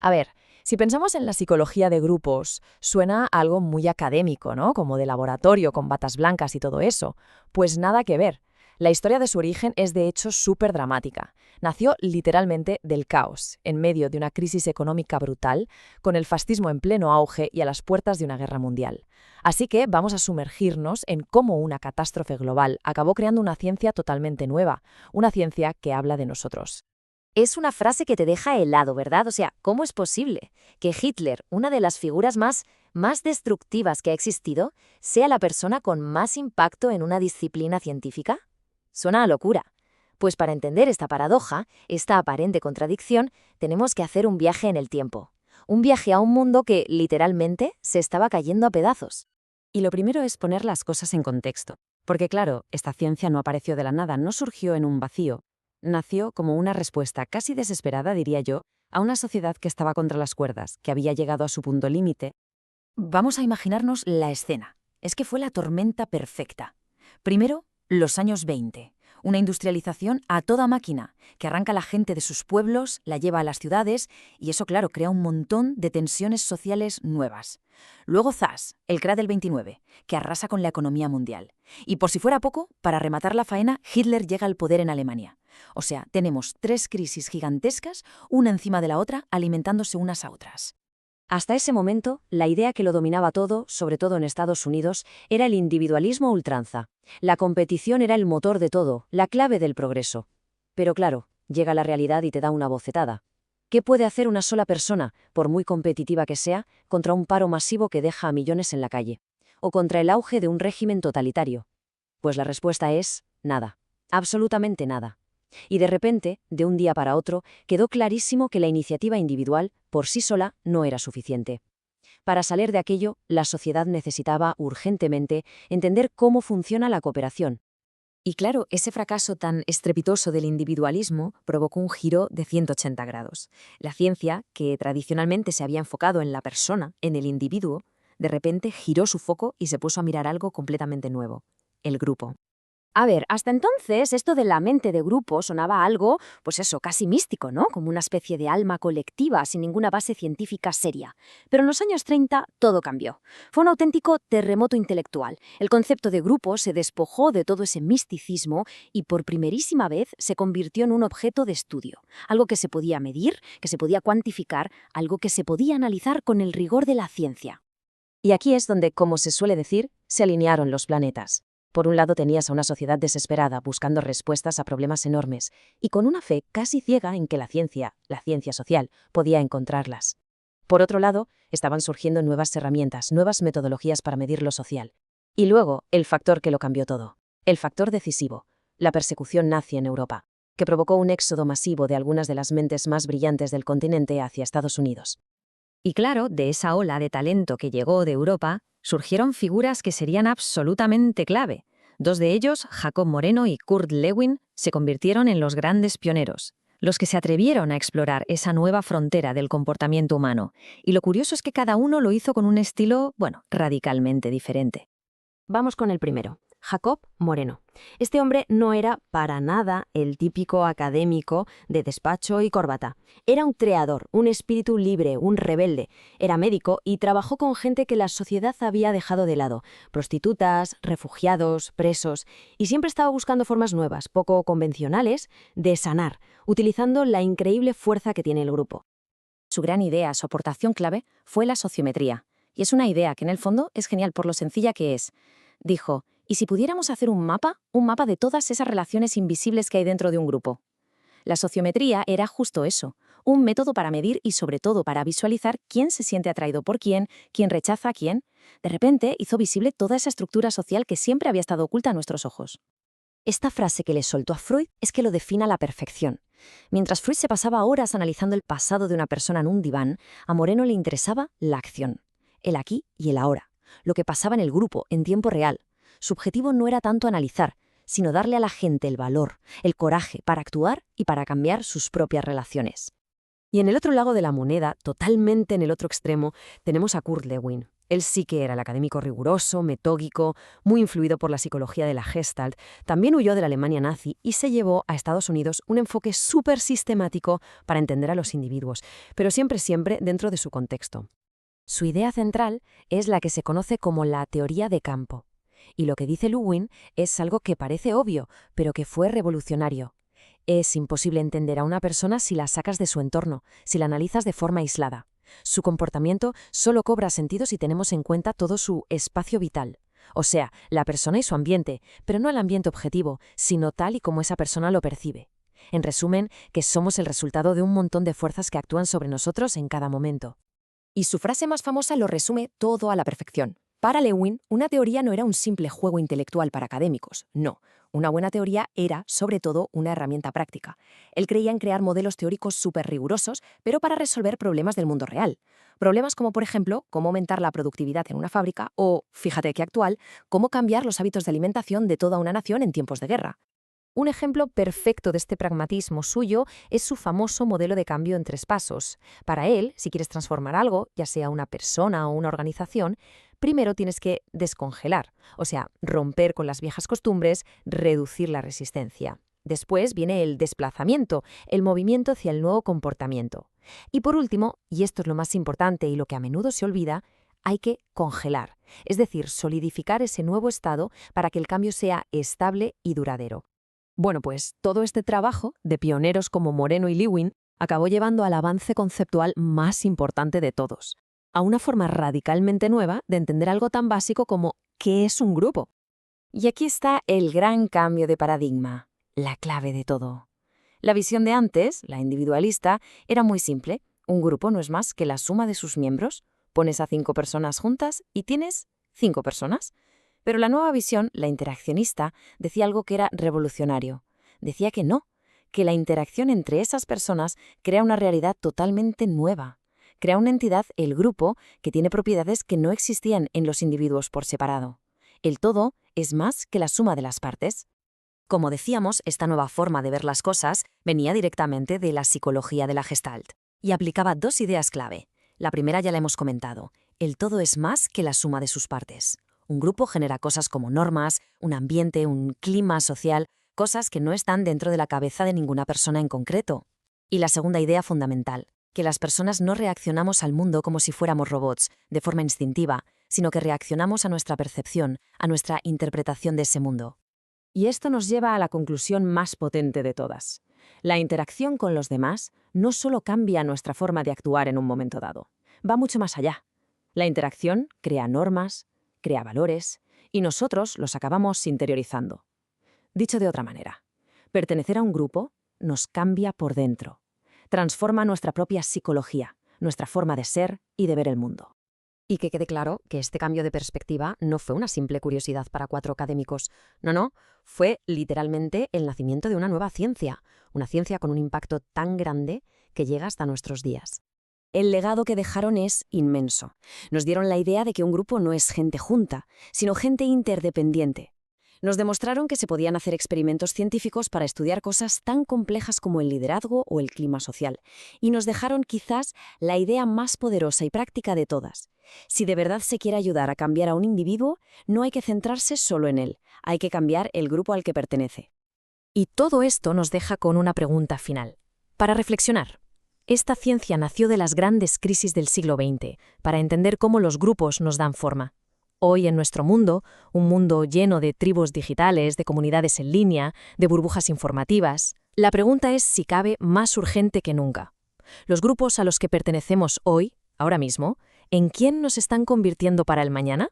A ver, si pensamos en la psicología de grupos, suena a algo muy académico, ¿no? Como de laboratorio, con batas blancas y todo eso. Pues nada que ver. La historia de su origen es de hecho súper dramática. Nació literalmente del caos, en medio de una crisis económica brutal, con el fascismo en pleno auge y a las puertas de una guerra mundial. Así que vamos a sumergirnos en cómo una catástrofe global acabó creando una ciencia totalmente nueva, una ciencia que habla de nosotros. Es una frase que te deja helado, ¿verdad? O sea, ¿cómo es posible que Hitler, una de las figuras más destructivas que ha existido, sea la persona con más impacto en una disciplina científica? Suena a locura. Pues para entender esta paradoja, esta aparente contradicción, tenemos que hacer un viaje en el tiempo. Un viaje a un mundo que, literalmente, se estaba cayendo a pedazos. Y lo primero es poner las cosas en contexto. Porque claro, esta ciencia no apareció de la nada, no surgió en un vacío. Nació como una respuesta casi desesperada, diría yo, a una sociedad que estaba contra las cuerdas, que había llegado a su punto límite. Vamos a imaginarnos la escena. Es que fue la tormenta perfecta. Primero, los años 20. Una industrialización a toda máquina, que arranca a la gente de sus pueblos, la lleva a las ciudades, y eso, claro, crea un montón de tensiones sociales nuevas. Luego zas, el crack del 29, que arrasa con la economía mundial. Y por si fuera poco, para rematar la faena, Hitler llega al poder en Alemania. O sea, tenemos tres crisis gigantescas, una encima de la otra, alimentándose unas a otras. Hasta ese momento, la idea que lo dominaba todo, sobre todo en Estados Unidos, era el individualismo a ultranza. La competición era el motor de todo, la clave del progreso. Pero claro, llega la realidad y te da una bofetada. ¿Qué puede hacer una sola persona, por muy competitiva que sea, contra un paro masivo que deja a millones en la calle? ¿O contra el auge de un régimen totalitario? Pues la respuesta es nada. Absolutamente nada. Y de repente, de un día para otro, quedó clarísimo que la iniciativa individual, por sí sola, no era suficiente. Para salir de aquello, la sociedad necesitaba, urgentemente, entender cómo funciona la cooperación. Y claro, ese fracaso tan estrepitoso del individualismo provocó un giro de 180 grados. La ciencia, que tradicionalmente se había enfocado en la persona, en el individuo, de repente giró su foco y se puso a mirar algo completamente nuevo: el grupo. A ver, hasta entonces esto de la mente de grupo sonaba a algo, pues eso, casi místico, ¿no? Como una especie de alma colectiva sin ninguna base científica seria. Pero en los años 30 todo cambió. Fue un auténtico terremoto intelectual. El concepto de grupo se despojó de todo ese misticismo y por primerísima vez se convirtió en un objeto de estudio. Algo que se podía medir, que se podía cuantificar, algo que se podía analizar con el rigor de la ciencia. Y aquí es donde, como se suele decir, se alinearon los planetas. Por un lado tenías a una sociedad desesperada buscando respuestas a problemas enormes y con una fe casi ciega en que la ciencia social, podía encontrarlas. Por otro lado, estaban surgiendo nuevas herramientas, nuevas metodologías para medir lo social. Y luego, el factor que lo cambió todo. El factor decisivo, la persecución nazi en Europa, que provocó un éxodo masivo de algunas de las mentes más brillantes del continente hacia Estados Unidos. Y claro, de esa ola de talento que llegó de Europa, surgieron figuras que serían absolutamente clave. Dos de ellos, Jacob Moreno y Kurt Lewin, se convirtieron en los grandes pioneros, los que se atrevieron a explorar esa nueva frontera del comportamiento humano. Y lo curioso es que cada uno lo hizo con un estilo, radicalmente diferente. Vamos con el primero, Jacob Moreno. Este hombre no era para nada el típico académico de despacho y corbata. Era un creador, un espíritu libre, un rebelde. Era médico y trabajó con gente que la sociedad había dejado de lado. Prostitutas, refugiados, presos. Y siempre estaba buscando formas nuevas, poco convencionales, de sanar, utilizando la increíble fuerza que tiene el grupo. Su gran idea, su aportación clave, fue la sociometría. Y es una idea que en el fondo es genial por lo sencilla que es. Dijo: ¿y si pudiéramos hacer un mapa de todas esas relaciones invisibles que hay dentro de un grupo? La sociometría era justo eso, un método para medir y sobre todo para visualizar quién se siente atraído por quién rechaza a quién. De repente hizo visible toda esa estructura social que siempre había estado oculta a nuestros ojos. Esta frase que le soltó a Freud es que lo define a la perfección. Mientras Freud se pasaba horas analizando el pasado de una persona en un diván, a Moreno le interesaba la acción, el aquí y el ahora, lo que pasaba en el grupo, en tiempo real. Su objetivo no era tanto analizar, sino darle a la gente el valor, el coraje para actuar y para cambiar sus propias relaciones. Y en el otro lado de la moneda, totalmente en el otro extremo, tenemos a Kurt Lewin. Él sí que era el académico riguroso, metódico, muy influido por la psicología de la Gestalt. También huyó de la Alemania nazi y se llevó a Estados Unidos un enfoque súper sistemático para entender a los individuos, pero siempre dentro de su contexto. Su idea central es la que se conoce como la teoría de campo. Y lo que dice Lewin es algo que parece obvio, pero que fue revolucionario. Es imposible entender a una persona si la sacas de su entorno, si la analizas de forma aislada. Su comportamiento solo cobra sentido si tenemos en cuenta todo su espacio vital, o sea, la persona y su ambiente, pero no el ambiente objetivo, sino tal y como esa persona lo percibe. En resumen, que somos el resultado de un montón de fuerzas que actúan sobre nosotros en cada momento. Y su frase más famosa lo resume todo a la perfección. Para Lewin, una teoría no era un simple juego intelectual para académicos, no. Una buena teoría era, sobre todo, una herramienta práctica. Él creía en crear modelos teóricos súper rigurosos, pero para resolver problemas del mundo real. Problemas como, por ejemplo, cómo aumentar la productividad en una fábrica o, fíjate qué actual, cómo cambiar los hábitos de alimentación de toda una nación en tiempos de guerra. Un ejemplo perfecto de este pragmatismo suyo es su famoso modelo de cambio en 3 pasos. Para él, si quieres transformar algo, ya sea una persona o una organización, primero tienes que descongelar, o sea, romper con las viejas costumbres, reducir la resistencia. Después viene el desplazamiento, el movimiento hacia el nuevo comportamiento. Y por último, y esto es lo más importante y lo que a menudo se olvida, hay que congelar, es decir, solidificar ese nuevo estado para que el cambio sea estable y duradero. Bueno, pues todo este trabajo, de pioneros como Moreno y Lewin, acabó llevando al avance conceptual más importante de todos, a una forma radicalmente nueva de entender algo tan básico como ¿qué es un grupo? Y aquí está el gran cambio de paradigma, la clave de todo. La visión de antes, la individualista, era muy simple. Un grupo no es más que la suma de sus miembros. Pones a 5 personas juntas y tienes 5 personas. Pero la nueva visión, la interaccionista, decía algo que era revolucionario. Decía que no, que la interacción entre esas personas crea una realidad totalmente nueva. Crea una entidad, el grupo, que tiene propiedades que no existían en los individuos por separado. El todo es más que la suma de las partes. Como decíamos, esta nueva forma de ver las cosas venía directamente de la psicología de la Gestalt y aplicaba 2 ideas clave. La primera ya la hemos comentado. El todo es más que la suma de sus partes. Un grupo genera cosas como normas, un ambiente, un clima social, cosas que no están dentro de la cabeza de ninguna persona en concreto. Y la segunda idea fundamental, que las personas no reaccionamos al mundo como si fuéramos robots, de forma instintiva, sino que reaccionamos a nuestra percepción, a nuestra interpretación de ese mundo. Y esto nos lleva a la conclusión más potente de todas. La interacción con los demás no solo cambia nuestra forma de actuar en un momento dado, va mucho más allá. La interacción crea normas, crea valores, y nosotros los acabamos interiorizando. Dicho de otra manera, pertenecer a un grupo nos cambia por dentro, transforma nuestra propia psicología, nuestra forma de ser y de ver el mundo. Y que quede claro que este cambio de perspectiva no fue una simple curiosidad para 4 académicos. No, fue literalmente el nacimiento de una nueva ciencia, una ciencia con un impacto tan grande que llega hasta nuestros días. El legado que dejaron es inmenso. Nos dieron la idea de que un grupo no es gente junta, sino gente interdependiente. Nos demostraron que se podían hacer experimentos científicos para estudiar cosas tan complejas como el liderazgo o el clima social. Y nos dejaron quizás la idea más poderosa y práctica de todas. Si de verdad se quiere ayudar a cambiar a un individuo, no hay que centrarse solo en él, hay que cambiar el grupo al que pertenece. Y todo esto nos deja con una pregunta final. Para reflexionar. Esta ciencia nació de las grandes crisis del siglo XX, para entender cómo los grupos nos dan forma. Hoy en nuestro mundo, un mundo lleno de tribus digitales, de comunidades en línea, de burbujas informativas, la pregunta es si cabe más urgente que nunca. Los grupos a los que pertenecemos hoy, ahora mismo, ¿en quién nos están convirtiendo para el mañana?